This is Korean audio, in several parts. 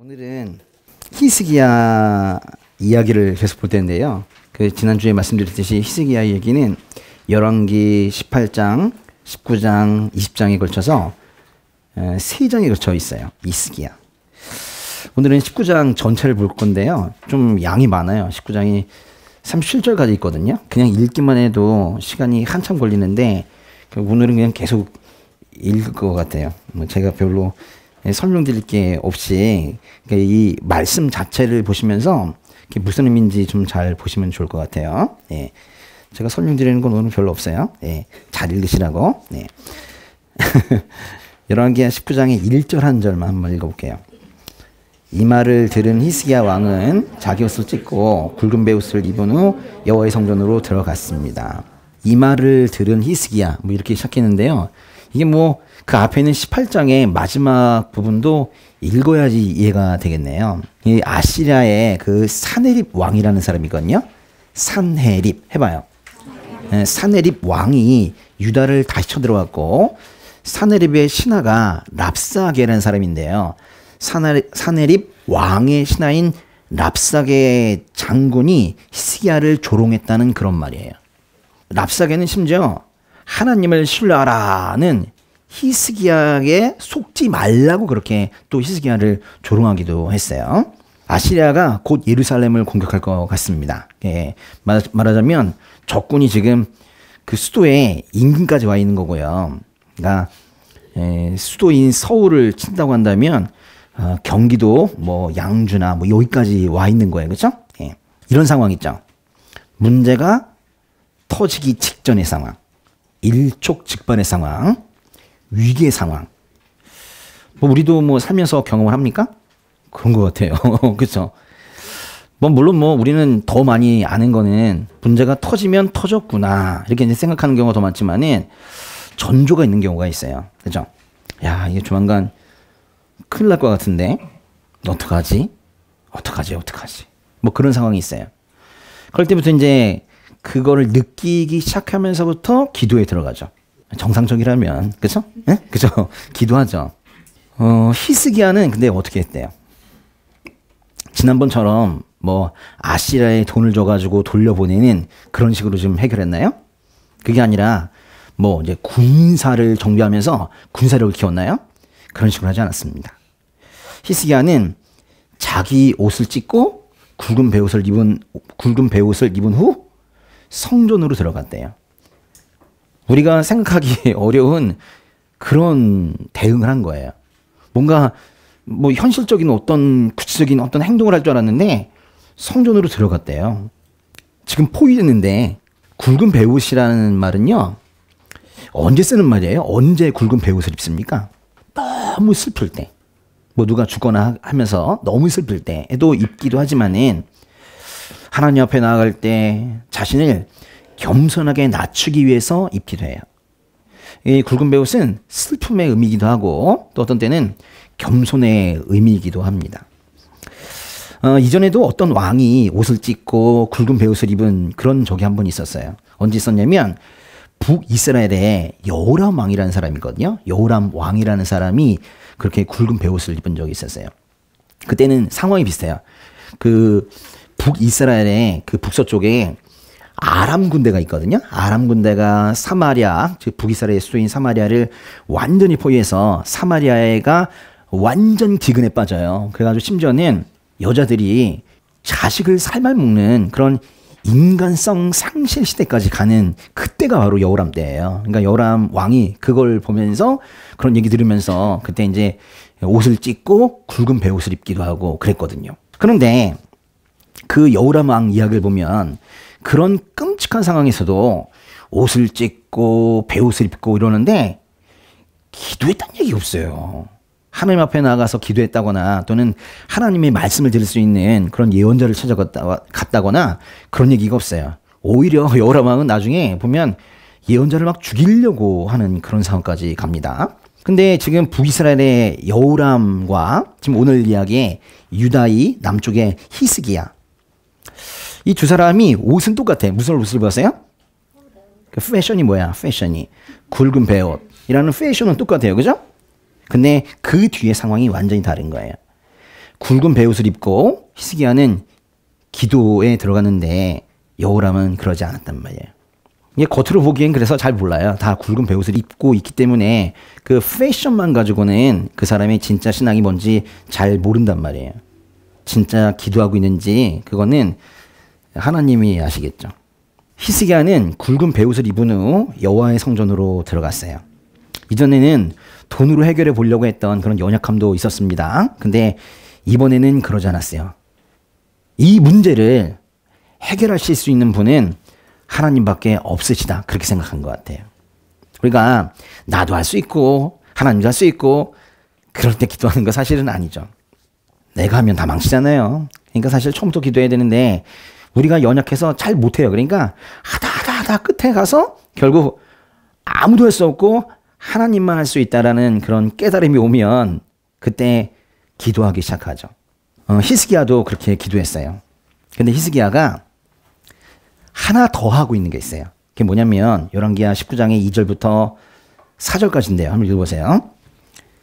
오늘은 히스기야 이야기를 계속 볼 텐데요. 지난주에 말씀드렸듯이 히스기야 얘기는 열왕기 18장, 19장, 20장에 걸쳐서 3장에 걸쳐 있어요. 히스기야. 오늘은 19장 전체를 볼 건데요. 좀 양이 많아요. 19장이 37절까지 있거든요. 그냥 읽기만 해도 시간이 한참 걸리는데 오늘은 그냥 계속 읽을 것 같아요. 제가 별로 설명드릴 게 없이 이 말씀 자체를 보시면서 무슨 의미인지 좀 잘 보시면 좋을 것 같아요. 예. 제가 설명드리는 건 오늘 별로 없어요. 예. 잘 읽으시라고. 네. 열왕기하 19장의 1절 한 절만 한번 읽어볼게요. 이 말을 들은 히스기야 왕은 자기 옷을 찢고 굵은 베옷을 입은 후 여호와의 성전으로 들어갔습니다. 이 말을 들은 히스기야 이렇게 시작했는데요. 이게 그 앞에 있는 18장의 마지막 부분도 읽어야지 이해가 되겠네요. 이 아시리아의 사네립 왕이라는 사람이거든요. 산헤립 해봐요. 산헤립 왕이 유다를 다시 쳐들어갔고 산헤립의 신하가 랍사게라는 사람인데요. 산헤립 왕의 신하인 랍사게 장군이 히스기야를 조롱했다는 그런 말이에요. 랍사게는 심지어 하나님을 신뢰하라는 히스기야에 속지 말라고 그렇게 또 히스기야를 조롱하기도 했어요. 아시리아가 곧 예루살렘을 공격할 것 같습니다. 예, 말하자면 적군이 지금 그 수도에 인근까지 와 있는 거고요. 그러니까 수도인 서울을 친다고 한다면 경기도 양주나 여기까지 와 있는 거예요. 그렇죠? 예, 이런 상황 있죠. 문제가 터지기 직전의 상황, 일촉즉발의 상황, 위기의 상황. 우리도 살면서 경험을 합니까? 그런 것 같아요. 그렇죠? 물론 우리는 더 많이 아는 거는 문제가 터지면 터졌구나 이렇게 이제 생각하는 경우가 더 많지만은 전조가 있는 경우가 있어요. 그렇죠? 야, 이게 조만간 큰일 날 것 같은데 어떡하지? 그런 상황이 있어요. 그럴 때부터 이제 그거를 느끼기 시작하면서부터 기도에 들어가죠. 정상적이라면, 그쵸? 예? 그죠? 기도하죠. 히스기야는 근데 어떻게 했대요? 지난번처럼 아시리아에 돈을 줘가지고 돌려보내는 그런 식으로 좀 해결했나요? 그게 아니라 이제 군사를 정비하면서 군사력을 키웠나요? 그런 식으로 하지 않았습니다. 히스기야는 자기 옷을 찢고 굵은 베옷을 입은 후 성전으로 들어갔대요. 우리가 생각하기 어려운 그런 대응을 한 거예요. 뭔가 현실적인 구체적인 어떤 행동을 할 줄 알았는데 성전으로 들어갔대요. 지금 포위됐는데 굵은 베옷이라는 말은요. 언제 쓰는 말이에요? 언제 굵은 베옷을 입습니까? 너무 슬플 때. 누가 죽거나 하면서 너무 슬플 때에도 입기도 하지만은 하나님 앞에 나아갈 때 자신을 겸손하게 낮추기 위해서 입기도 해요. 이 굵은 베옷은 슬픔의 의미이기도 하고 또 어떤 때는 겸손의 의미이기도 합니다. 이전에도 어떤 왕이 옷을 찢고 굵은 베옷을 입은 그런 적이 한 번 있었어요. 언제 있었냐면 북이스라엘에 여호람 왕이라는 사람이거든요. 여호람 왕이라는 사람이 그렇게 굵은 베옷을 입은 적이 있었어요. 그때는 상황이 비슷해요. 북이스라엘의 북서쪽에 아람 군대가 있거든요. 아람 군대가 사마리아, 즉 북이스라엘의 수도인 사마리아를 완전히 포위해서 사마리아가 완전 기근에 빠져요. 그래가지고 심지어는 여자들이 자식을 삶아먹는 그런 인간성 상실 시대까지 가는 그때가 바로 여호람 때예요. 그러니까 여호람 왕이 그걸 보면서 그런 얘기 들으면서 그때 이제 옷을 찢고 굵은 베옷을 입기도 하고 그랬거든요. 그런데 그 여호람 왕 이야기를 보면 그런 끔찍한 상황에서도 옷을 찢고 베옷을 입고 이러는데 기도했다는 얘기 없어요. 하나님 앞에 나가서 기도했다거나 또는 하나님의 말씀을 들을 수 있는 그런 예언자를 찾아갔다거나 그런 얘기가 없어요. 오히려 여호람 왕은 나중에 보면 예언자를 막 죽이려고 하는 그런 상황까지 갑니다. 근데 지금 북이스라엘의 여호람과 지금 오늘 이야기의 유다의 남쪽의 히스기야, 이 두 사람이 옷은 똑같아. 무슨 옷을 입었어요? 패션이 뭐야? 패션이 굵은 베옷이라는 패션은 똑같아요. 그죠? 근데 그 뒤에 상황이 완전히 다른 거예요. 굵은 베옷을 입고 히스기야는 기도에 들어갔는데 여호람은 그러지 않았단 말이에요. 이게 겉으로 보기엔 그래서 잘 몰라요. 다 굵은 베옷을 입고 있기 때문에 그 패션만 가지고는 그 사람이 진짜 신앙이 뭔지 잘 모른단 말이에요. 진짜 기도하고 있는지 그거는 하나님이 아시겠죠. 히스기야는 굵은 베옷을 입은 후 여호와의 성전으로 들어갔어요. 이전에는 돈으로 해결해 보려고 했던 그런 연약함도 있었습니다. 근데 이번에는 그러지 않았어요. 이 문제를 해결하실 수 있는 분은 하나님밖에 없으시다. 그렇게 생각한 것 같아요. 우리가 나도 할 수 있고 하나님도 할 수 있고 그럴 때 기도하는 거 사실은 아니죠. 내가 하면 다 망치잖아요. 그러니까 사실 처음부터 기도해야 되는데 우리가 연약해서 잘 못해요. 그러니까 하다 끝에 가서 결국 아무도 할 수 없고 하나님만 할 수 있다라는 그런 깨달음이 오면 그때 기도하기 시작하죠. 히스기야도 그렇게 기도했어요. 근데 히스기야가 하나 더 하고 있는 게 있어요. 그게 뭐냐면 열왕기하 19장의 2절부터 4절까지인데요. 한번 읽어보세요.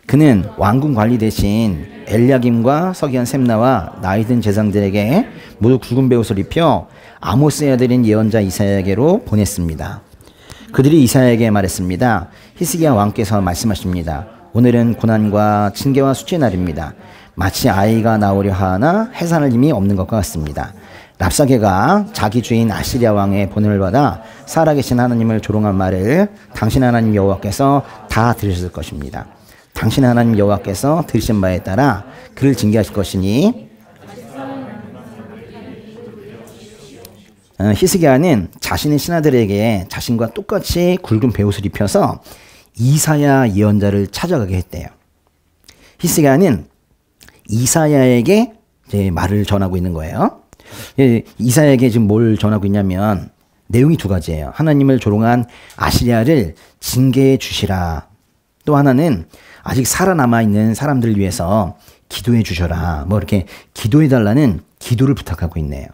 그는 왕궁 관리 대신 엘리야김과 서기한 셈나와 나이든 제사장들에게 모두 굵은 베옷을 입혀 아모스의 아들인 예언자 이사야에게로 보냈습니다. 그들이 이사야에게 말했습니다. 히스기야 왕께서 말씀하십니다. 오늘은 고난과 징계와 수치의 날입니다. 마치 아이가 나오려 하나 해산할 힘이 없는 것과 같습니다. 랍사게가 자기 주인 아시리아 왕의 본을 받아 살아계신 하나님을 조롱한 말을 당신 하나님 여호와께서 다 들으실 것입니다. 당신 하나님 여호와께서 들으신 바에 따라 그를 징계하실 것이니 히스기야는 자신의 신하들에게 자신과 똑같이 굵은 베옷을 입혀서 이사야 예언자를 찾아가게 했대요. 히스기야는 이사야에게 이제 말을 전하고 있는 거예요. 이사야에게 지금 뭘 전하고 있냐면 내용이 두 가지예요. 하나님을 조롱한 아시리아를 징계해 주시라. 또 하나는 아직 살아남아 있는 사람들을 위해서 기도해 주셔라. 뭐 이렇게 기도해 달라는 기도를 부탁하고 있네요.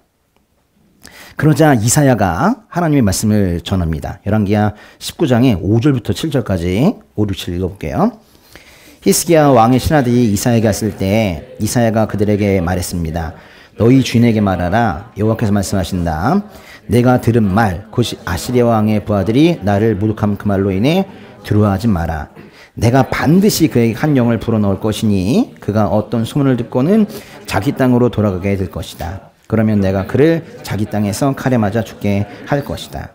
그러자 이사야가 하나님의 말씀을 전합니다. 열왕기하 19장의 5절부터 7절까지 5, 6, 7 읽어볼게요. 히스기야 왕의 신하들이 이사야에게 왔을 때 이사야가 그들에게 말했습니다. 너희 주인에게 말하라. 여호와께서 말씀하신다. 내가 들은 말 곧 아시리아 왕의 부하들이 나를 모독한 그 말로 인해 두려워하지 마라. 내가 반드시 그에게 한 영을 불어넣을 것이니 그가 어떤 소문을 듣고는 자기 땅으로 돌아가게 될 것이다. 그러면 내가 그를 자기 땅에서 칼에 맞아 죽게 할 것이다.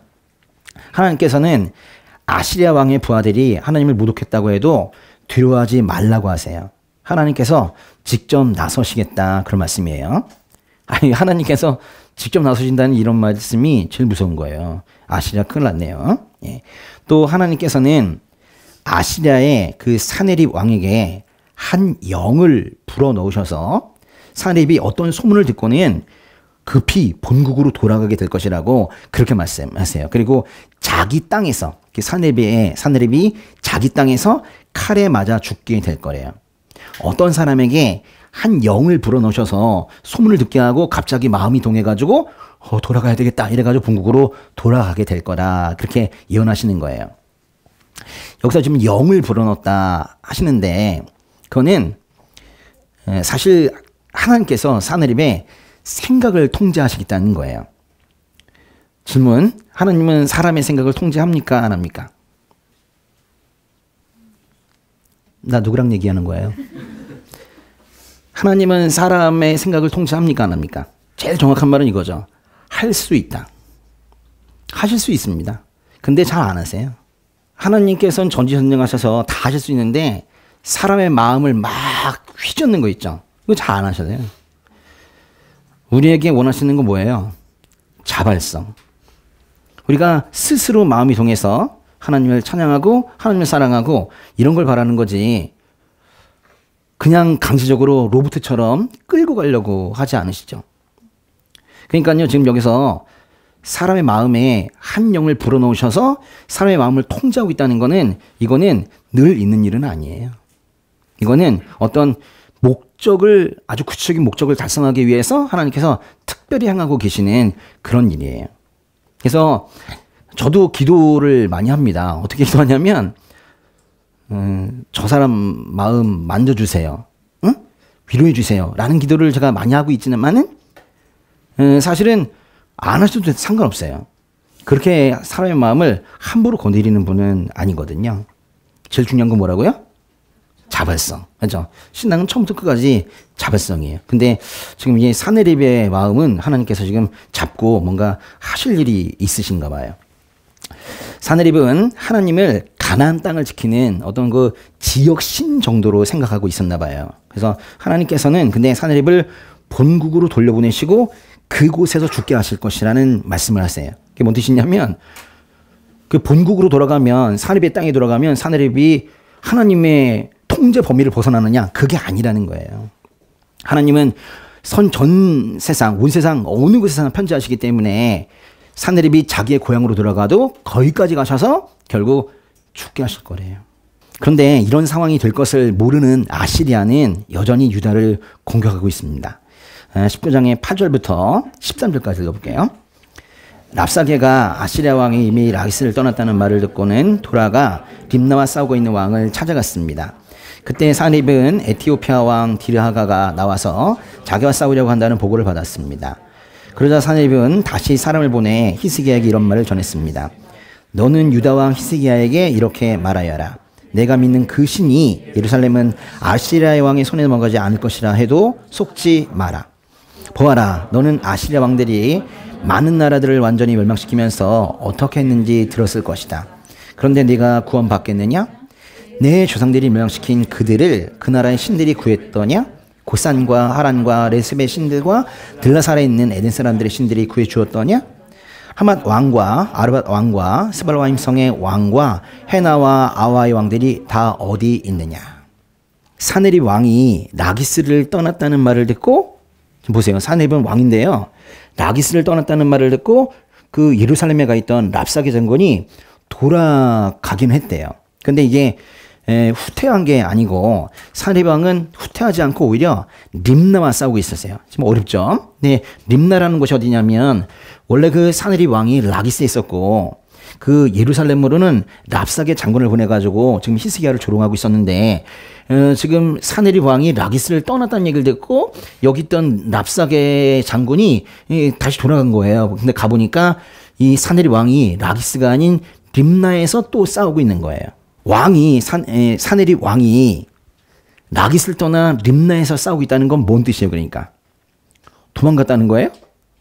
하나님께서는 아시리아 왕의 부하들이 하나님을 모독했다고 해도 두려워하지 말라고 하세요. 하나님께서 직접 나서시겠다 그런 말씀이에요. 아니 하나님께서 직접 나서신다는 이런 말씀이 제일 무서운 거예요. 아시리아 큰일 났네요. 예. 또 하나님께서는 아시리아의 그 사네립 왕에게 한 영을 불어넣으셔서 사네립이 어떤 소문을 듣고는 급히 본국으로 돌아가게 될 것이라고 그렇게 말씀하세요. 그리고 자기 땅에서 사네립이 자기 땅에서 칼에 맞아 죽게 될 거래요. 어떤 사람에게 한 영을 불어넣으셔서 소문을 듣게 하고 갑자기 마음이 동해가지고 돌아가야 되겠다 이래가지고 본국으로 돌아가게 될 거다 그렇게 예언하시는 거예요. 여기서 지금 영을 불어넣었다 하시는데 그거는 사실 하나님께서 사네립의 생각을 통제하시겠다는 거예요. 질문, 하나님은 사람의 생각을 통제합니까? 안 합니까? 나 누구랑 얘기하는 거예요? 하나님은 사람의 생각을 통제합니까? 안 합니까? 제일 정확한 말은 이거죠. 할 수 있다. 하실 수 있습니다. 근데 잘 안 하세요. 하나님께서는 전지전능하셔서 다 하실 수 있는데 사람의 마음을 막 휘젓는 거 있죠. 이거 잘 안 하셔야 돼요. 우리에게 원하시는 건 뭐예요? 자발성. 우리가 스스로 마음이 동해서 하나님을 찬양하고 하나님을 사랑하고 이런 걸 바라는 거지 그냥 강제적으로 로봇처럼 끌고 가려고 하지 않으시죠. 그러니까요 지금 여기서 사람의 마음에 한 영을 불어넣으셔서 사람의 마음을 통제하고 있다는 거는 이거는 늘 있는 일은 아니에요. 이거는 어떤 목적을 아주 구체적인 목적을 달성하기 위해서 하나님께서 특별히 향하고 계시는 그런 일이에요. 그래서 저도 기도를 많이 합니다. 어떻게 기도하냐면 저 사람 마음 만져주세요. 응? 위로해 주세요 라는 기도를 제가 많이 하고 있지만은 사실은 안 하셔도 상관없어요. 그렇게 사람의 마음을 함부로 건드리는 분은 아니거든요. 제일 중요한 건 뭐라고요? 자발성. 그렇죠? 신앙은 처음부터 끝까지 자발성이에요. 근데 지금 이 사내립의 마음은 하나님께서 지금 잡고 뭔가 하실 일이 있으신가 봐요. 사내립은 하나님을 가나안 땅을 지키는 어떤 그 지역신 정도로 생각하고 있었나 봐요. 그래서 하나님께서는 근데 사내립을 본국으로 돌려보내시고 그곳에서 죽게 하실 것이라는 말씀을 하세요. 그게 뭔 뜻이냐면 그 본국으로 돌아가면 사내립의 땅에 돌아가면 사내립이 하나님의 통제 범위를 벗어나느냐? 그게 아니라는 거예요. 하나님은 전 세상, 온 세상 어느 곳에서나 편지하시기 때문에 사내립이 자기의 고향으로 돌아가도 거기까지 가셔서 결국 죽게 하실 거래요. 그런데 이런 상황이 될 것을 모르는 아시리아는 여전히 유다를 공격하고 있습니다. 19장의 8절부터 13절까지 읽어볼게요. 랍사게가 아시리아 왕이 이미 라기스를 떠났다는 말을 듣고는 돌아가 림나와 싸우고 있는 왕을 찾아갔습니다. 그때 사내립은 에티오피아 왕 디르하가가 나와서 자기와 싸우려고 한다는 보고를 받았습니다. 그러자 사내립은 다시 사람을 보내 히스기야에게 이런 말을 전했습니다. 너는 유다 왕 히스기야에게 이렇게 말하여라. 내가 믿는 그 신이 예루살렘은 아시리아의 왕의 손에 넘어가지 않을 것이라 해도 속지 마라. 보아라, 너는 아시리아 왕들이 많은 나라들을 완전히 멸망시키면서 어떻게 했는지 들었을 것이다. 그런데 네가 구원받겠느냐? 내 조상들이 멸망시킨 그들을 그 나라의 신들이 구했더냐? 고산과 하란과 레습의 신들과 들라살에 있는 에덴 사람들의 신들이 구해주었더냐? 하맛 왕과 아르밧 왕과 스발와임 성의 왕과 헤나와 아와의 왕들이 다 어디 있느냐? 사내립 왕이 라기스를 떠났다는 말을 듣고, 보세요. 사내립은 왕인데요. 라기스를 떠났다는 말을 듣고 그 예루살렘에 가 있던 랍사게 장군이 돌아가긴 했대요. 근데 이게 후퇴한 게 아니고 사내립 왕은 후퇴하지 않고 오히려 림나와 싸우고 있었어요. 지금 어렵죠? 네, 림나라는 곳이 어디냐면 원래 그 사내립 왕이 라기스에 있었고 그 예루살렘으로는 랍사게 장군을 보내가지고 지금 히스기야를 조롱하고 있었는데 지금 사내립 왕이 라기스를 떠났다는 얘기를 듣고 여기 있던 랍사게 장군이 다시 돌아간 거예요. 근데 가보니까 이 사내립 왕이 라기스가 아닌 림나에서 또 싸우고 있는 거예요. 사내립 왕이 라기스를 떠나 림나에서 싸우고 있다는 건 뭔 뜻이에요? 그러니까 도망갔다는 거예요?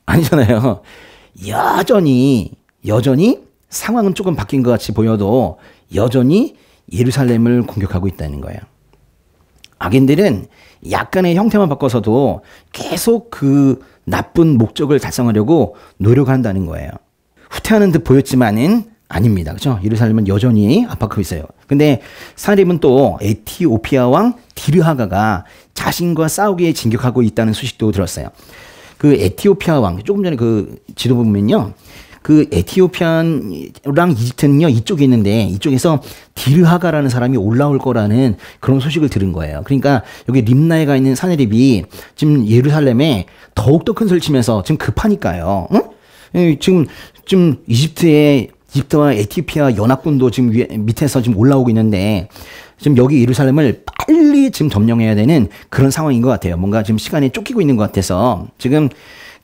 아니잖아요. 여전히 상황은 조금 바뀐 것 같이 보여도 여전히 예루살렘을 공격하고 있다는 거예요. 악인들은 약간의 형태만 바꿔서도 계속 그 나쁜 목적을 달성하려고 노력한다는 거예요. 후퇴하는 듯 보였지만은 아닙니다. 그렇죠? 예루살렘은 여전히 압박하고 있어요. 근데 사내립은 또 에티오피아 왕 디르하가가 자신과 싸우기에 진격하고 있다는 소식도 들었어요. 그 에티오피아 왕, 조금 전에 그 지도 보면요. 그 에티오피아랑 이집트는요, 이쪽에 있는데 이쪽에서 디르하가라는 사람이 올라올 거라는 그런 소식을 들은 거예요. 그러니까 여기 림나에 가 있는 사내립이 지금 예루살렘에 더욱더 큰 소리를 치면서 지금 급하니까요. 응? 지금 이집트와 에티오피아 연합군도 지금 밑에서 지금 올라오고 있는데 지금 여기 예루살렘을 빨리 지금 점령해야 되는 그런 상황인 것 같아요. 뭔가 지금 시간이 쫓기고 있는 것 같아서 지금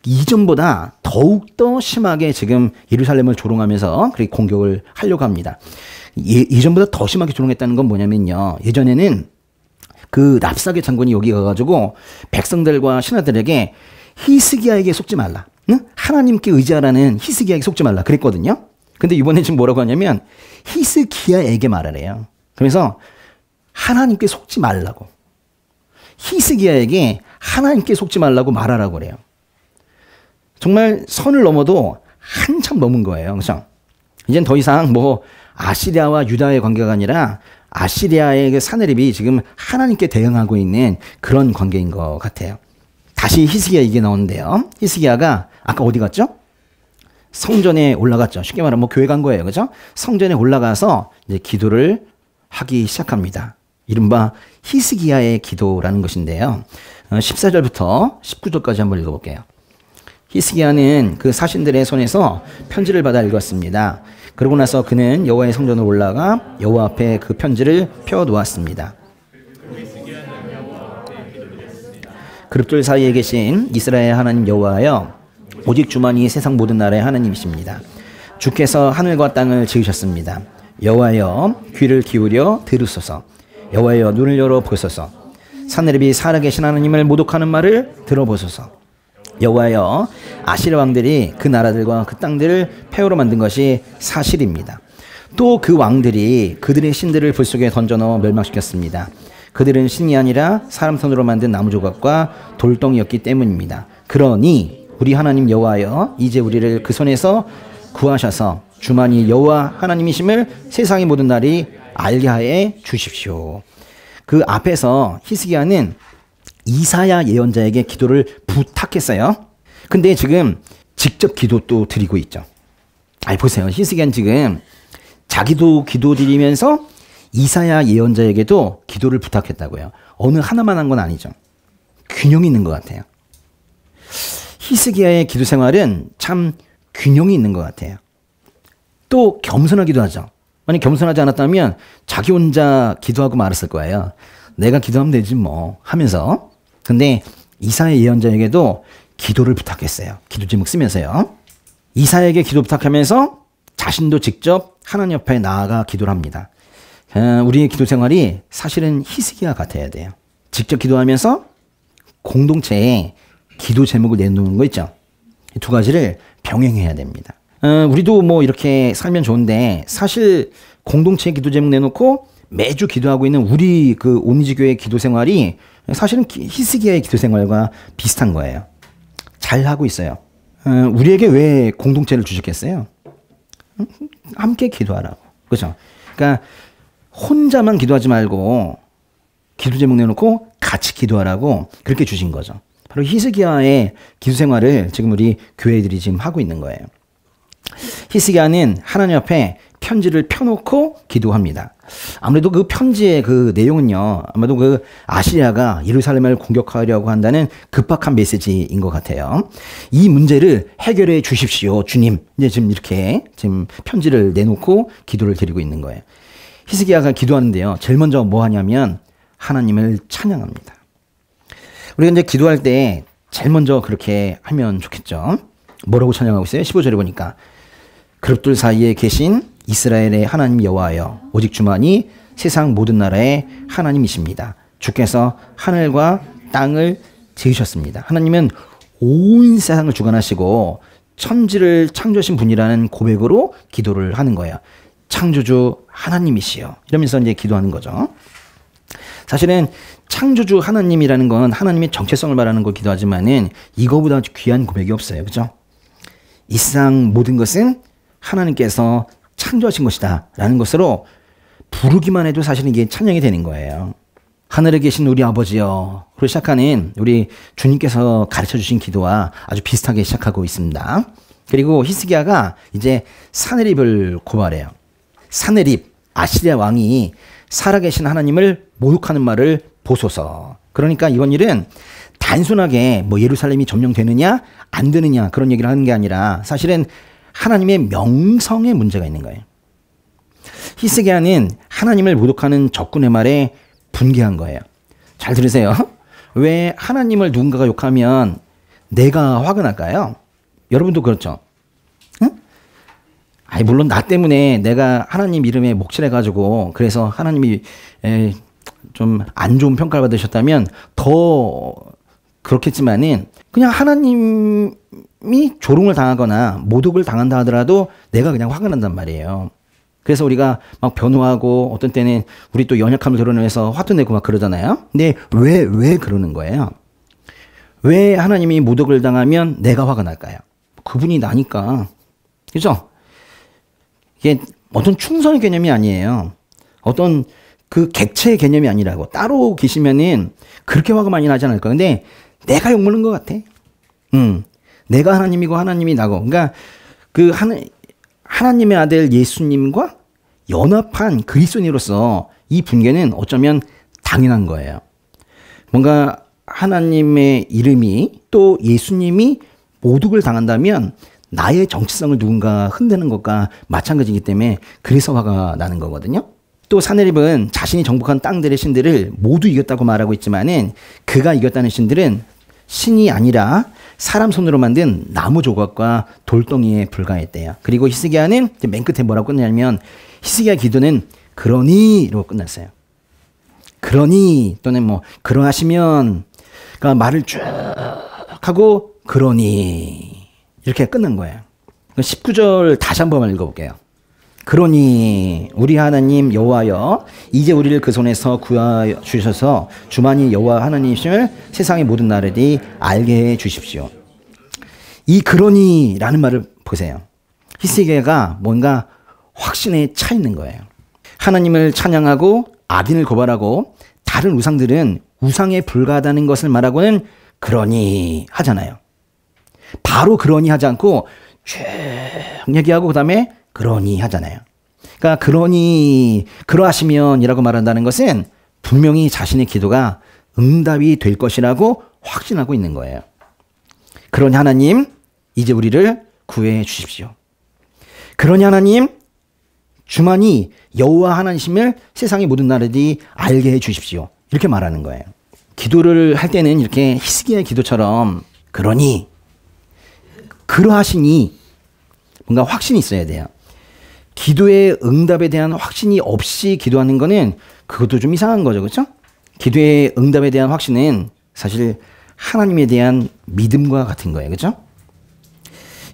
이전보다 더욱더 심하게 지금 예루살렘을 조롱하면서 그렇게 공격을 하려고 합니다. 이전보다 더 심하게 조롱했다는 건 뭐냐면요. 예전에는 그 랍사게 장군이 여기 가가지고 백성들과 신하들에게 히스기야에게 속지 말라. 응? 하나님께 의지하라는 히스기야에게 속지 말라. 그랬거든요. 근데 이번에 지금 뭐라고 하냐면 히스기야에게 말하래요. 그래서 하나님께 속지 말라고. 히스기야에게 하나님께 속지 말라고 말하라고 그래요. 정말 선을 넘어도 한참 넘은 거예요. 그렇죠? 이젠 더 이상 뭐 아시리아와 유다의 관계가 아니라 아시리아의 그 사내립이 지금 하나님께 대응하고 있는 그런 관계인 것 같아요. 다시 히스기야 얘기 나오는데요. 히스기야가 아까 어디 갔죠? 성전에 올라갔죠. 쉽게 말하면 뭐 교회 간 거예요. 그죠? 성전에 올라가서 이제 기도를 하기 시작합니다. 이른바 히스기야의 기도라는 것인데요. 14절부터 19절까지 한번 읽어볼게요. 히스기야는 그 사신들의 손에서 편지를 받아 읽었습니다. 그러고 나서 그는 여호와의 성전으로 올라가 여호와 앞에 그 편지를 펴 놓았습니다. 그룹들 사이에 계신 이스라엘 하나님 여호와여, 오직 주만이 세상 모든 나라의 하나님이십니다. 주께서 하늘과 땅을 지으셨습니다. 여호와여, 귀를 기울여 들으소서. 여호와여, 눈을 열어 보소서. 산헤립이 살아계신 하나님을 모독하는 말을 들어보소서. 여호와여, 아시르 왕들이 그 나라들과 그 땅들을 폐허로 만든 것이 사실입니다. 또 그 왕들이 그들의 신들을 불 속에 던져넣어 멸망시켰습니다. 그들은 신이 아니라 사람 손으로 만든 나무 조각과 돌덩이였기 때문입니다. 그러니 우리 하나님 여호와여, 이제 우리를 그 손에서 구하셔서 주만이 여호와 하나님이심을 세상의 모든 날이 알게 하여 주십시오. 그 앞에서 히스기야는 이사야 예언자에게 기도를 부탁했어요. 근데 지금 직접 기도도 드리고 있죠. 보세요. 히스기야는 지금 자기도 기도 드리면서 이사야 예언자에게도 기도를 부탁했다고요. 어느 하나만 한 건 아니죠. 균형이 있는 것 같아요. 히스기야의 기도 생활은 참 균형이 있는 것 같아요. 또 겸손하기도 하죠. 만약 겸손하지 않았다면 자기 혼자 기도하고 말았을 거예요. 내가 기도하면 되지 뭐 하면서. 근데 이사야 예언자에게도 기도를 부탁했어요. 기도 제목 쓰면서요. 이사야에게 기도 부탁하면서 자신도 직접 하나님 앞에 나아가 기도를 합니다. 우리의 기도 생활이 사실은 히스기야 같아야 돼요. 직접 기도하면서 공동체에 기도 제목을 내놓는 거 있죠. 이 두 가지를 병행해야 됩니다. 우리도 뭐 이렇게 살면 좋은데 사실 공동체 기도 제목 내놓고 매주 기도하고 있는 우리 그 오니지교회 기도 생활이 사실은 히스기야의 기도 생활과 비슷한 거예요. 잘 하고 있어요. 우리에게 왜 공동체를 주셨겠어요? 함께 기도하라고. 그렇죠? 그러니까 혼자만 기도하지 말고 기도 제목 내놓고 같이 기도하라고 그렇게 주신 거죠. 바로 히스기야의 기도 생활을 지금 우리 교회들이 지금 하고 있는 거예요. 히스기야는 하나님 앞에 편지를 펴놓고 기도합니다. 아무래도 그 편지의 그 내용은요, 아마도 그 아시리아가 예루살렘을 공격하려고 한다는 급박한 메시지인 것 같아요. 이 문제를 해결해 주십시오, 주님. 이제 지금 이렇게 지금 편지를 내놓고 기도를 드리고 있는 거예요. 히스기야가 기도하는데요, 제일 먼저 뭐 하냐면 하나님을 찬양합니다. 우리가 이제 기도할 때 제일 먼저 그렇게 하면 좋겠죠. 뭐라고 찬양하고 있어요? 15절에 보니까 그룹들 사이에 계신 이스라엘의 하나님 여호와여, 오직 주만이 세상 모든 나라의 하나님이십니다. 주께서 하늘과 땅을 지으셨습니다. 하나님은 온 세상을 주관하시고 천지를 창조하신 분이라는 고백으로 기도를 하는 거예요. 창조주 하나님이시여, 이러면서 이제 기도하는 거죠. 사실은 창조주 하나님이라는 건 하나님의 정체성을 말하는 걸 기도하지만은 이거보다 귀한 고백이 없어요. 그죠? 이 세상 모든 것은 하나님께서 창조하신 것이다 라는 것으로 부르기만 해도 사실은 이게 찬양이 되는 거예요. 하늘에 계신 우리 아버지여, 그리고 시작하는 우리 주님께서 가르쳐 주신 기도와 아주 비슷하게 시작하고 있습니다. 그리고 히스기야가 이제 산헤립을 고발해요. 산헤립, 아시리아 왕이 살아계신 하나님을 모욕하는 말을 보소서. 그러니까 이번 일은 단순하게 뭐 예루살렘이 점령되느냐 안 되느냐 그런 얘기를 하는 게 아니라 사실은 하나님의 명성에 문제가 있는 거예요. 히스기야는 하나님을 모독하는 적군의 말에 분개한 거예요. 잘 들으세요. 왜 하나님을 누군가가 욕하면 내가 화가 날까요? 여러분도 그렇죠? 응? 물론 나 때문에 내가 하나님 이름에 목칠해가지고 그래서 하나님이 좀 안 좋은 평가를 받으셨다면 더 그렇겠지만은 그냥 하나님이 조롱을 당하거나 모독을 당한다 하더라도 내가 그냥 화가 난단 말이에요. 그래서 우리가 막 변호하고 어떤 때는 우리 또 연약함을 드러내서 화도 내고 막 그러잖아요. 근데 왜 그러는 거예요? 왜 하나님이 모독을 당하면 내가 화가 날까요? 그분이 나니까. 그죠? 이게 어떤 충성의 개념이 아니에요. 어떤 그 객체의 개념이 아니라고. 따로 계시면은 그렇게 화가 많이 나지 않을까. 근데 내가 욕먹는 것 같아. 내가 하나님이고 하나님이 나고. 그러니까 그 하나님의 아들 예수님과 연합한 그리스도인으로서 이 분개는 어쩌면 당연한 거예요. 뭔가 하나님의 이름이 또 예수님이 모독을 당한다면 나의 정체성을 누군가 흔드는 것과 마찬가지이기 때문에 그래서 화가 나는 거거든요. 또 산헤립은 자신이 정복한 땅들의 신들을 모두 이겼다고 말하고 있지만은 그가 이겼다는 신들은 신이 아니라 사람 손으로 만든 나무 조각과 돌덩이에 불과했대요. 그리고 히스기야는 맨 끝에 뭐라고 끝내냐면 히스기야 기도는 그러니로 끝났어요. 그러니 또는 뭐 그러하시면, 그러니까 말을 쭉 하고 그러니 이렇게 끝난 거예요. 19절 다시 한번 읽어볼게요. 그러니 우리 하나님 여호와여, 이제 우리를 그 손에서 구하여 주셔서 주만이 여호와 하나님이심을 세상의 모든 나라들이 알게 해 주십시오. 이 그러니라는 말을 보세요. 히스기야가 뭔가 확신에 차 있는 거예요. 하나님을 찬양하고 악인을 고발하고 다른 우상들은 우상에 불과하다는 것을 말하고는 그러니 하잖아요. 바로 그러니 하지 않고 쭉 얘기하고 그다음에 그러니 하잖아요. 그러니까 그러니 그러하시면이라고 말한다는 것은 분명히 자신의 기도가 응답이 될 것이라고 확신하고 있는 거예요. 그러니 하나님 이제 우리를 구해 주십시오. 그러니 하나님 주만이 여호와 하나님이심을 세상의 모든 나라들이 알게 해 주십시오. 이렇게 말하는 거예요. 기도를 할 때는 이렇게 히스기야의 기도처럼 그러니 그러하시니 뭔가 확신이 있어야 돼요. 기도의 응답에 대한 확신이 없이 기도하는 거는 그것도 좀 이상한 거죠. 그렇죠? 기도의 응답에 대한 확신은 사실 하나님에 대한 믿음과 같은 거예요. 그렇죠?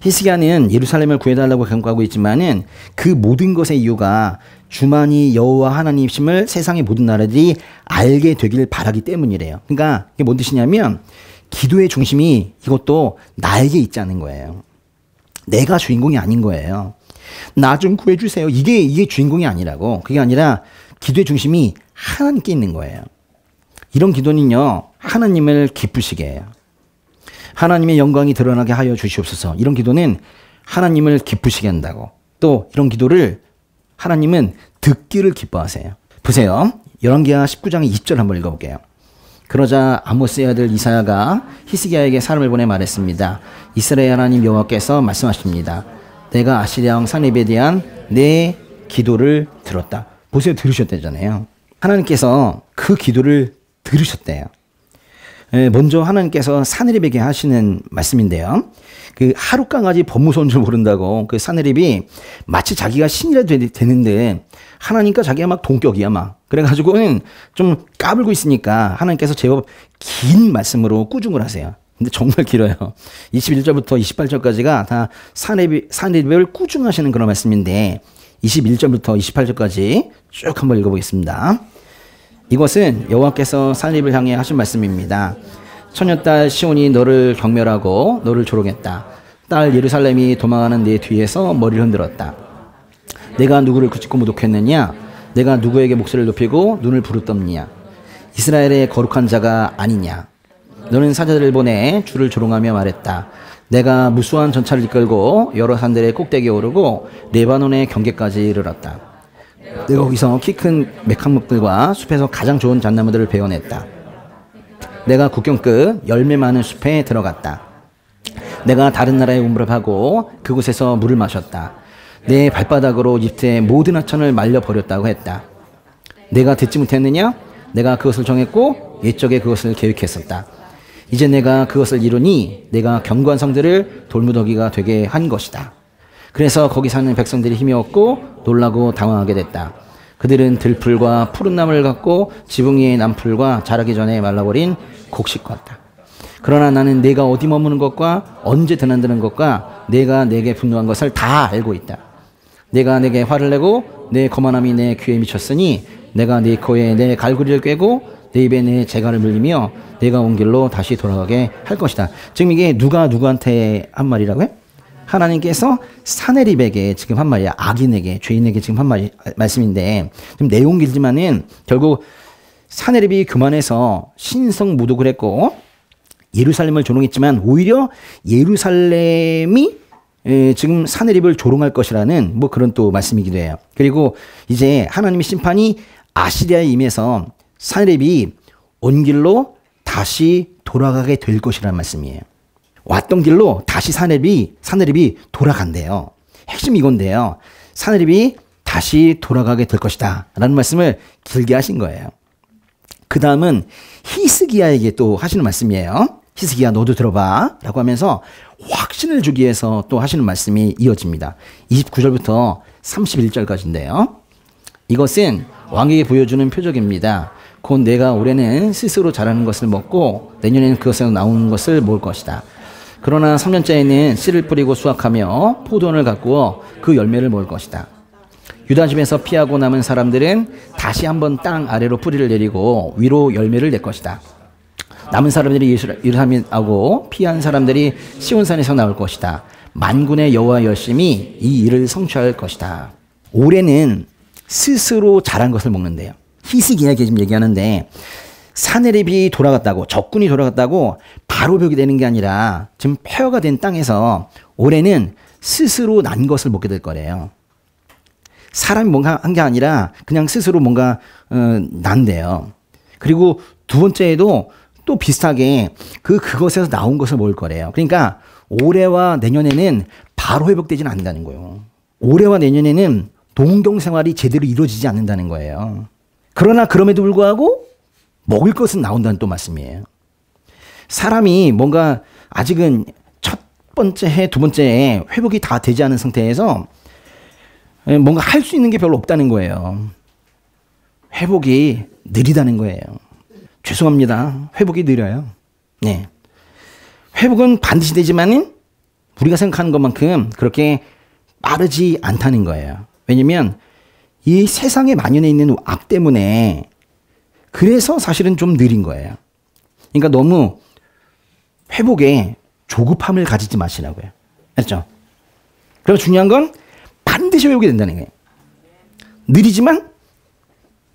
히스기야는 예루살렘을 구해달라고 경고하고 있지만은 그 모든 것의 이유가 주만이 여호와 하나님이심을 세상의 모든 나라들이 알게 되길 바라기 때문이래요. 그러니까 이게 뭔 뜻이냐면 기도의 중심이 이것도 나에게 있지 않은 거예요. 내가 주인공이 아닌 거예요. 나 좀 구해주세요. 이게 주인공이 아니라고. 그게 아니라 기도의 중심이 하나님께 있는 거예요. 이런 기도는요, 하나님을 기쁘시게 해요. 하나님의 영광이 드러나게 하여 주시옵소서. 이런 기도는 하나님을 기쁘시게 한다고. 또 이런 기도를 하나님은 듣기를 기뻐하세요. 보세요. 열왕기하 19장 20절 한번 읽어볼게요. 그러자 아모스의 아들 이사야가 히스기야에게 사람을 보내 말했습니다. 이스라엘 하나님 여호와께서 말씀하십니다. 내가 아시리아 왕 사네립에 대한 내 기도를 들었다. 보세요. 들으셨다잖아요. 하나님께서 그 기도를 들으셨대요. 먼저 하나님께서 사네립에게 하시는 말씀인데요. 그 하룻강아지 법무서인 줄 모른다고 그 사네립이 마치 자기가 신이라 되는데 하나님과 자기가 막 동격이야 막. 그래가지고는 좀 까불고 있으니까 하나님께서 제법 긴 말씀으로 꾸중을 하세요. 근데 정말 길어요. 21절부터 28절까지가 다 사네립을 꾸중하시는 그런 말씀인데 21절부터 28절까지 쭉 한번 읽어보겠습니다. 이것은 여호와께서 사네립을 향해 하신 말씀입니다. 처녀딸 시온이 너를 경멸하고 너를 조롱했다. 딸 예루살렘이 도망하는 내 뒤에서 머리를 흔들었다. 내가 누구를 그치고 모독했느냐? 내가 누구에게 목소리를 높이고 눈을 부르떴느냐? 이스라엘의 거룩한 자가 아니냐? 너는 사자들을 보내 주를 조롱하며 말했다. 내가 무수한 전차를 이끌고 여러 산들의 꼭대기에 오르고 레바논의 경계까지 이르렀다. 내가 거기서 키 큰 맥한목들과 숲에서 가장 좋은 잣나무들을 베어냈다. 내가 국경 끝 열매 많은 숲에 들어갔다. 내가 다른 나라에 운불하고 그곳에서 물을 마셨다. 내 발바닥으로 이집트의 모든 하천을 말려버렸다고 했다. 내가 듣지 못했느냐? 내가 그것을 정했고 옛적에 그것을 계획했었다. 이제 내가 그것을 이루니 내가 견고한 성들을 돌무더기가 되게 한 것이다. 그래서 거기 사는 백성들이 힘이 없고 놀라고 당황하게 됐다. 그들은 들풀과 푸른 나무를 갖고 지붕 위의 남풀과 자라기 전에 말라버린 곡식 같다. 그러나 나는 내가 어디 머무는 것과 언제 드난드는 것과 내가 내게 분노한 것을 다 알고 있다. 내가 내게 화를 내고 내 거만함이 내 귀에 미쳤으니 내가 네 코에 내 갈구리를 꿰고 내 입에 내 재갈을 물리며 내가 온 길로 다시 돌아가게 할 것이다. 지금 이게 누가 누구한테 한 말이라고요? 하나님께서 사네립에게 지금 한 말이야. 악인에게, 죄인에게 지금 한 말씀인데 좀 내용 길지만은 결국 사네립이 교만해서 신성 모독을 했고 예루살렘을 조롱했지만 오히려 예루살렘이 지금 사네립을 조롱할 것이라는 뭐 그런 또 말씀이기도 해요. 그리고 이제 하나님의 심판이 아시리아에 임해서 사네립이 온 길로 다시 돌아가게 될 것이라는 말씀이에요. 왔던 길로 다시 사네립이 돌아간대요. 핵심이 이건데요. 사네립이 다시 돌아가게 될 것이다 라는 말씀을 길게 하신 거예요. 그 다음은 히스기야에게 또 하시는 말씀이에요. 히스기야 너도 들어봐 라고 하면서 확신을 주기 위해서 또 하시는 말씀이 이어집니다. 29절부터 31절까지인데요. 이것은 왕에게 보여주는 표적입니다. 곧 내가 올해는 스스로 자라는 것을 먹고 내년에는 그것에서 나오는 것을 먹을 것이다. 그러나 3년째에는 씨를 뿌리고 수확하며 포도원을 가꾸어 그 열매를 먹을 것이다. 유다 집에서 피하고 남은 사람들은 다시 한번 땅 아래로 뿌리를 내리고 위로 열매를 낼 것이다. 남은 사람들이 예루살렘하고 피한 사람들이 시온산에서 나올 것이다. 만군의 여호와 열심히 이 일을 성취할 것이다. 올해는 스스로 자란 것을 먹는데요. 히스기야에게 지금 얘기하는데 사네립이 돌아갔다고, 적군이 돌아갔다고 바로 벽이 되는 게 아니라 지금 폐허가 된 땅에서 올해는 스스로 난 것을 먹게 될 거래요. 사람이 뭔가 한 게 아니라 그냥 스스로 뭔가 난대요. 그리고 두 번째에도 또 비슷하게 그것에서 나온 것을 먹을 거래요. 그러니까 올해와 내년에는 바로 회복되지는 않는다는 거예요. 올해와 내년에는 농경 생활이 제대로 이루어지지 않는다는 거예요. 그러나 그럼에도 불구하고 먹을 것은 나온다는 또 말씀이에요. 사람이 뭔가 아직은 첫 번째 해, 두 번째 해 회복이 다 되지 않은 상태에서 뭔가 할 수 있는 게 별로 없다는 거예요. 회복이 느리다는 거예요. 죄송합니다. 회복이 느려요. 네. 회복은 반드시 되지만은 우리가 생각하는 것만큼 그렇게 빠르지 않다는 거예요. 왜냐면 이 세상에 만연해 있는 악 때문에 그래서 사실은 좀 느린 거예요. 그러니까 너무 회복에 조급함을 가지지 마시라고요. 알죠? 그리고 중요한 건 반드시 회복이 된다는 거예요. 느리지만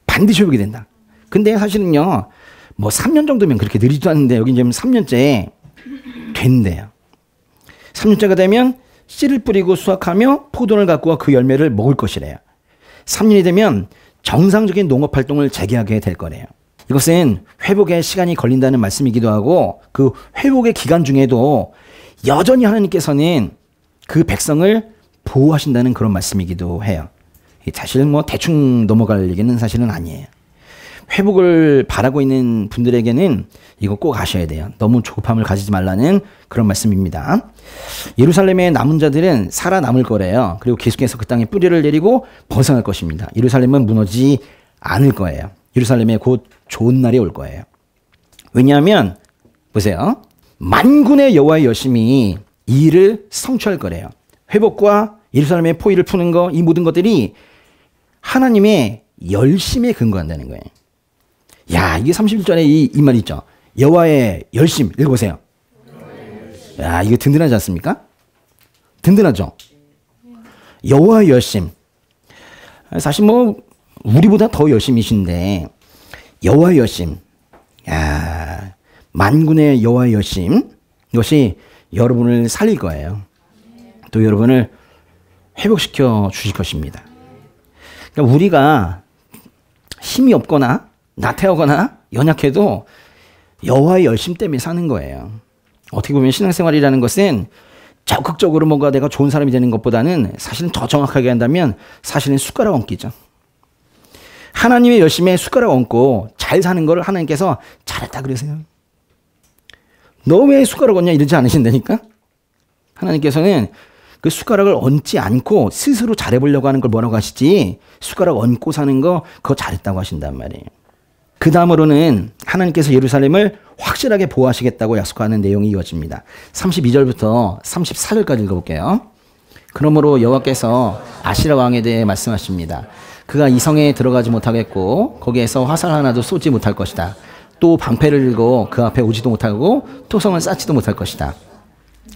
반드시 회복이 된다. 근데 사실은요, 뭐 3년 정도면 그렇게 느리지도 않는데 여기 지금 3년째 된대요. 3년째가 되면 씨를 뿌리고 수확하며 포도를 가꾸어 그 열매를 먹을 것이래요. 3년이 되면 정상적인 농업 활동을 재개하게 될 거래요. 이것은 회복에 시간이 걸린다는 말씀이기도 하고 그 회복의 기간 중에도 여전히 하나님께서는 그 백성을 보호하신다는 그런 말씀이기도 해요. 사실 뭐 대충 넘어갈 얘기는 사실은 아니에요. 회복을 바라고 있는 분들에게는 이거 꼭 아셔야 돼요. 너무 조급함을 가지지 말라는 그런 말씀입니다. 예루살렘의 남은 자들은 살아남을 거래요. 그리고 계속해서 그 땅에 뿌리를 내리고 벗어날 것입니다. 예루살렘은 무너지지 않을 거예요. 예루살렘에 곧 좋은 날이 올 거예요. 왜냐하면 보세요. 만군의 여호와의 열심히 이 일을 성취할 거래요. 회복과 예루살렘의 포위를 푸는 거, 이 모든 것들이 하나님의 열심에 근거한다는 거예요. 야, 이게 31절에 이 말 있죠. 여호와의 열심. 읽어보세요. 야, 이거 든든하지 않습니까? 든든하죠? 여호와의 열심. 사실 뭐 우리보다 더 열심이신데 여호와의 열심. 야, 만군의 여호와의 열심. 이것이 여러분을 살릴 거예요. 또 여러분을 회복시켜 주실 것입니다. 그러니까 우리가 힘이 없거나 나태하거나 연약해도 여호와의 열심 때문에 사는 거예요. 어떻게 보면 신앙생활이라는 것은 적극적으로 뭔가 내가 좋은 사람이 되는 것보다는 사실은 더 정확하게 한다면 사실은 숟가락 얹기죠. 하나님의 열심에 숟가락 얹고 잘 사는 걸 하나님께서 잘했다 그러세요. 너 왜 숟가락 얹냐 이러지 않으신다니까? 하나님께서는 그 숟가락을 얹지 않고 스스로 잘해보려고 하는 걸 뭐라고 하시지? 숟가락 얹고 사는 거 그거 잘했다고 하신단 말이에요. 그 다음으로는 하나님께서 예루살렘을 확실하게 보호하시겠다고 약속하는 내용이 이어집니다. 32절부터 34절까지 읽어볼게요. 그러므로 여호와께서 아시라 왕에 대해 말씀하십니다. 그가 이 성에 들어가지 못하겠고 거기에서 화살 하나도 쏘지 못할 것이다. 또 방패를 들고 그 앞에 오지도 못하고 토성을 쌓지도 못할 것이다.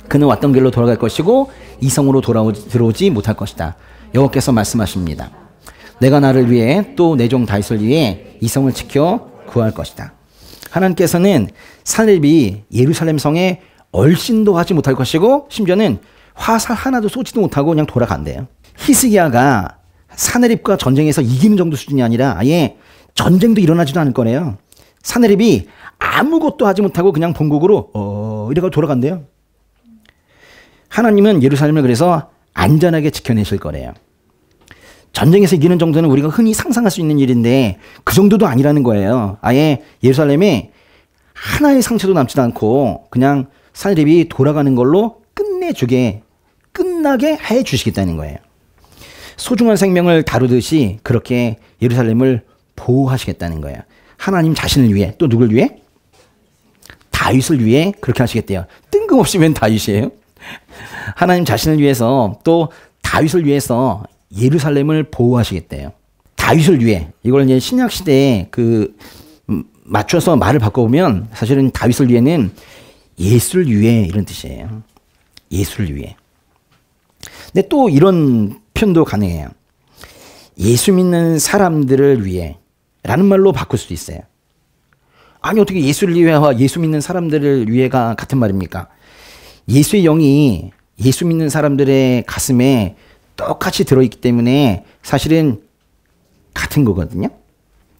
그는 왔던 길로 돌아갈 것이고 이 성으로 들어오지 못할 것이다. 여호와께서 말씀하십니다. 내가 나를 위해 또 내 종 다윗을 위해 이 성을 지켜 구할 것이다. 하나님께서는 사내립이 예루살렘 성에 얼씬도 하지 못할 것이고 심지어는 화살 하나도 쏘지도 못하고 그냥 돌아간대요. 히스기야가 사내립과 전쟁에서 이기는 정도 수준이 아니라 아예 전쟁도 일어나지도 않을 거래요. 사내립이 아무것도 하지 못하고 그냥 본국으로 이래가 돌아간대요. 하나님은 예루살렘을 그래서 안전하게 지켜내실 거래요. 전쟁에서 이기는 정도는 우리가 흔히 상상할 수 있는 일인데 그 정도도 아니라는 거예요. 아예 예루살렘에 하나의 상처도 남지도 않고 그냥 산헤립이 돌아가는 걸로 끝나게 해 주시겠다는 거예요. 소중한 생명을 다루듯이 그렇게 예루살렘을 보호하시겠다는 거예요. 하나님 자신을 위해, 또 누굴 위해? 다윗을 위해 그렇게 하시겠대요. 뜬금없이 웬 다윗이에요? 하나님 자신을 위해서, 또 다윗을 위해서 예루살렘을 보호하시겠대요. 다윗을 위해, 이걸 이제 신약 시대에 맞춰서 말을 바꿔보면 사실은 다윗을 위해는 예수를 위해 이런 뜻이에요. 예수를 위해. 근데 또 이런 표현도 가능해요. 예수 믿는 사람들을 위해 라는 말로 바꿀 수도 있어요. 아니 어떻게 예수를 위해와 예수 믿는 사람들을 위해가 같은 말입니까? 예수의 영이 예수 믿는 사람들의 가슴에 똑같이 들어있기 때문에 사실은 같은 거거든요.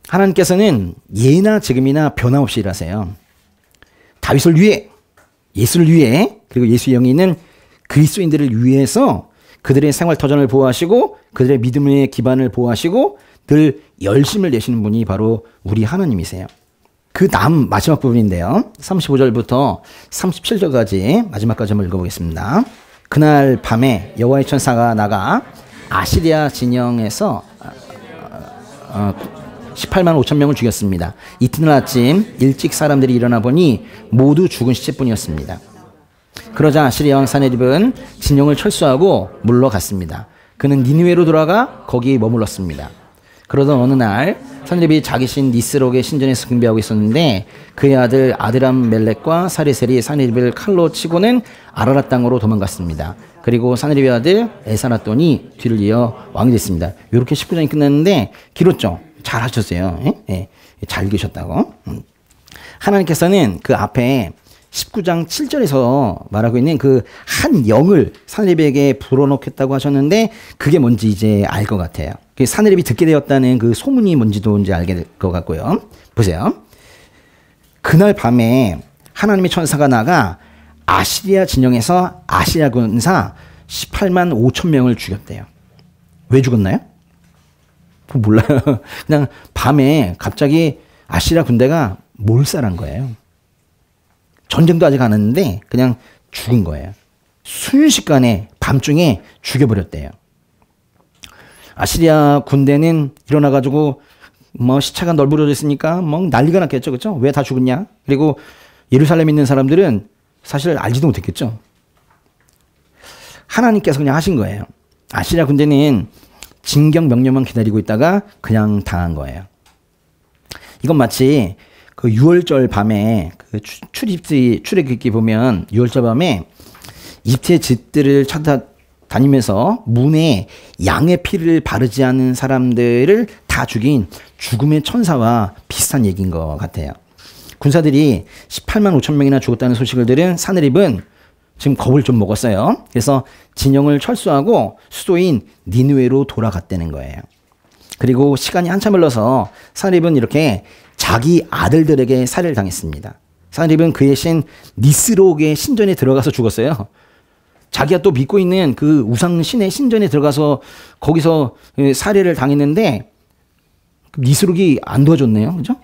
하나님께서는 예나 지금이나 변함없이 일하세요. 다윗을 위해, 예수를 위해, 그리고 예수의 영이 있는 그리스도인들을 위해서 그들의 생활 터전을 보호하시고 그들의 믿음의 기반을 보호하시고 늘 열심을 내시는 분이 바로 우리 하나님이세요. 그 다음 마지막 부분인데요. 35절부터 37절까지 마지막까지 한번 읽어보겠습니다. 그날 밤에 여호와의 천사가 나가 아시리아 진영에서 18만 5천 명을 죽였습니다. 이튿날 아침 일찍 사람들이 일어나 보니 모두 죽은 시체뿐이었습니다. 그러자 아시리아 왕 산헤립은 진영을 철수하고 물러갔습니다. 그는 니느웨로 돌아가 거기 머물렀습니다. 그러던 어느 날 산헤립이 자기 신 니스록의 신전에서 경배하고 있었는데 그의 아들 아드람멜렉과 사리셀이 산헤립을 칼로 치고는 아라랏 땅으로 도망갔습니다. 그리고 산헤립의 아들 에사라돈이 뒤를 이어 왕이 됐습니다. 이렇게 19장이 끝났는데 길었죠? 잘 하셨어요. 예? 잘 읽으셨다고. 하나님께서는 그 앞에 19장 7절에서 말하고 있는 그 한 영을 산헤립에게 불어넣겠다고 하셨는데 그게 뭔지 이제 알 것 같아요. 산헤립이 듣게 되었다는 그 소문이 뭔지도 이제 알게 될 것 같고요. 보세요. 그날 밤에 하나님의 천사가 나가 아시리아 진영에서 아시리아 군사 18만 5천 명을 죽였대요. 왜 죽었나요? 몰라요. 그냥 밤에 갑자기 아시리아 군대가 몰살한 거예요. 전쟁도 아직 안 했는데 그냥 죽은 거예요. 순식간에 밤중에 죽여버렸대요. 아시리아 군대는 일어나가지고 시차가 널브러졌으니까 난리가 났겠죠. 그렇죠? 왜 다 죽었냐? 그리고 예루살렘에 있는 사람들은 사실 알지도 못했겠죠. 하나님께서 그냥 하신 거예요. 아시리아 군대는 진격 명령만 기다리고 있다가 그냥 당한 거예요. 이건 마치 그 6월절 밤에 그 출애굽기 보면 6월절 밤에 이집트의 집들을 찾아다니면서 문에 양의 피를 바르지 않은 사람들을 다 죽인 죽음의 천사와 비슷한 얘기인 것 같아요. 군사들이 18만 5천 명이나 죽었다는 소식을 들은 산헤립은 지금 겁을 좀 먹었어요. 그래서 진영을 철수하고 수도인 니느웨로 돌아갔다는 거예요. 그리고 시간이 한참 흘러서 산헤립은 이렇게 자기 아들들에게 살해를 당했습니다. 산헤립은 그의 신 니스록의 신전에 들어가서 죽었어요. 자기가 또 믿고 있는 그 우상 신의 신전에 들어가서 거기서 살해를 당했는데 니스록이 안 도와줬네요. 그죠?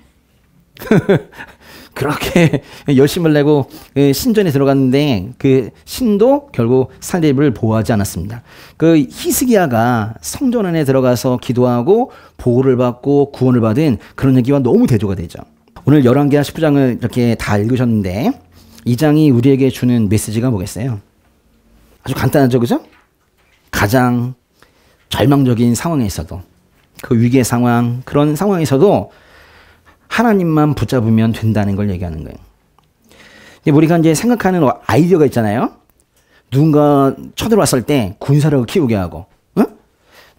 그렇게 열심을 내고 신전에 들어갔는데 그 신도 결국 산헤립을 보호하지 않았습니다. 그 히스기야가 성전 안에 들어가서 기도하고 보호를 받고 구원을 받은 그런 얘기와 너무 대조가 되죠. 오늘 11개와 19장을 이렇게 다 읽으셨는데 이 장이 우리에게 주는 메시지가 뭐겠어요? 아주 간단하죠. 그죠? 가장 절망적인 상황에서도 그 위기의 상황, 그런 상황에서도 하나님만 붙잡으면 된다는 걸 얘기하는 거예요. 우리가 이제 생각하는 아이디어가 있잖아요. 누군가 쳐들어왔을 때 군사력을 키우게 하고,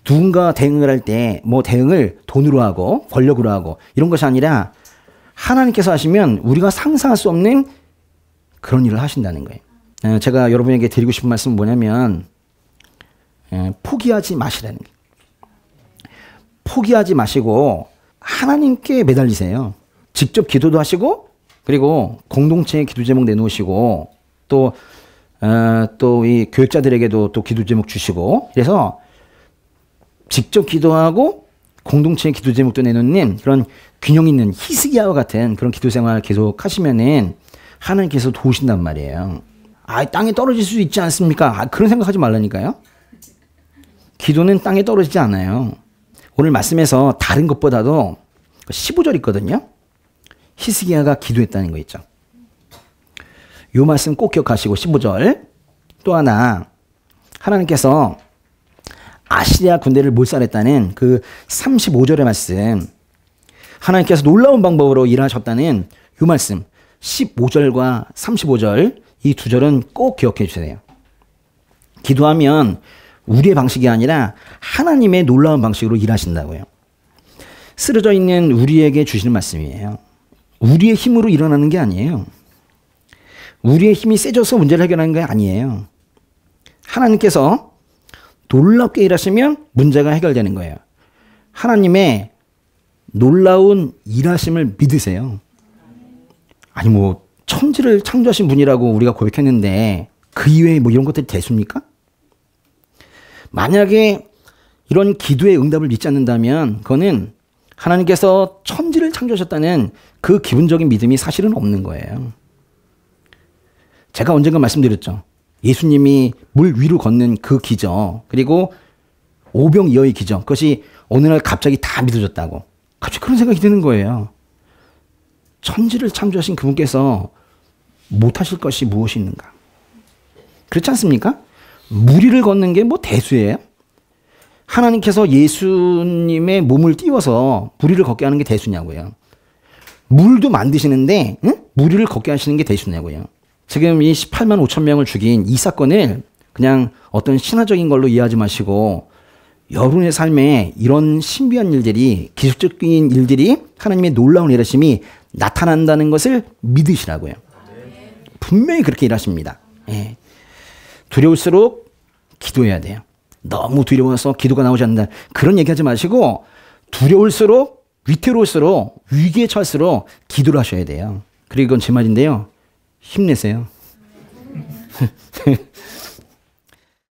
누군가 대응을 할 때 대응을 돈으로 하고 권력으로 하고 이런 것이 아니라 하나님께서 하시면 우리가 상상할 수 없는 그런 일을 하신다는 거예요. 제가 여러분에게 드리고 싶은 말씀은 뭐냐면 포기하지 마시라는 거예요. 포기하지 마시고 하나님께 매달리세요. 직접 기도도 하시고 그리고 공동체에 기도 제목 내놓으시고 또 이 교육자들에게도 또 기도 제목 주시고 그래서 직접 기도하고 공동체에 기도 제목도 내놓는 그런 균형 있는 히스기야와 같은 그런 기도 생활 계속 하시면은 하나님께서 도우신단 말이에요. 아, 땅에 떨어질 수 있지 않습니까? 아, 그런 생각하지 말라니까요. 기도는 땅에 떨어지지 않아요. 오늘 말씀에서 다른 것보다도 15절 있거든요. 히스기야가 기도했다는 거 있죠. 이 말씀 꼭 기억하시고 15절 또 하나 하나님께서 아시리아 군대를 몰살했다는 그 35절의 말씀 하나님께서 놀라운 방법으로 일하셨다는 이 말씀 15절과 35절 이 두 절은 꼭 기억해 주세요. 기도하면 우리의 방식이 아니라 하나님의 놀라운 방식으로 일하신다고요. 쓰러져 있는 우리에게 주시는 말씀이에요. 우리의 힘으로 일어나는 게 아니에요. 우리의 힘이 세져서 문제를 해결하는 게 아니에요. 하나님께서 놀랍게 일하시면 문제가 해결되는 거예요. 하나님의 놀라운 일하심을 믿으세요. 아니 뭐 천지를 창조하신 분이라고 우리가 고백했는데 그 이외에 뭐 이런 것들이 됐습니까? 만약에 이런 기도의 응답을 믿지 않는다면 그거는 하나님께서 천지를 창조하셨다는 그 기본적인 믿음이 사실은 없는 거예요. 제가 언젠가 말씀드렸죠. 예수님이 물 위로 걷는 그 기적 그리고 오병이어의 기적 그것이 어느 날 갑자기 다 믿어졌다고 갑자기 그런 생각이 드는 거예요. 천지를 창조하신 그분께서 못하실 것이 무엇이 있는가? 그렇지 않습니까? 물 위를 걷는 게 뭐 대수예요? 하나님께서 예수님의 몸을 띄워서 물 위를 걷게 하는 게 대수냐고요. 물도 만드시는데 물 위를 걷게 하시는 게 대수냐고요. 지금 이 18만 5천 명을 죽인 이 사건을 그냥 어떤 신화적인 걸로 이해하지 마시고 여러분의 삶에 이런 신비한 일들이 기술적인 일들이 하나님의 놀라운 일하심이 나타난다는 것을 믿으시라고요. 분명히 그렇게 일하십니다. 예. 두려울수록 기도해야 돼요. 너무 두려워서 기도가 나오지 않는다. 그런 얘기하지 마시고 두려울수록 위태로울수록 위기에 처할수록 기도를 하셔야 돼요. 그리고 이건 제 말인데요. 힘내세요.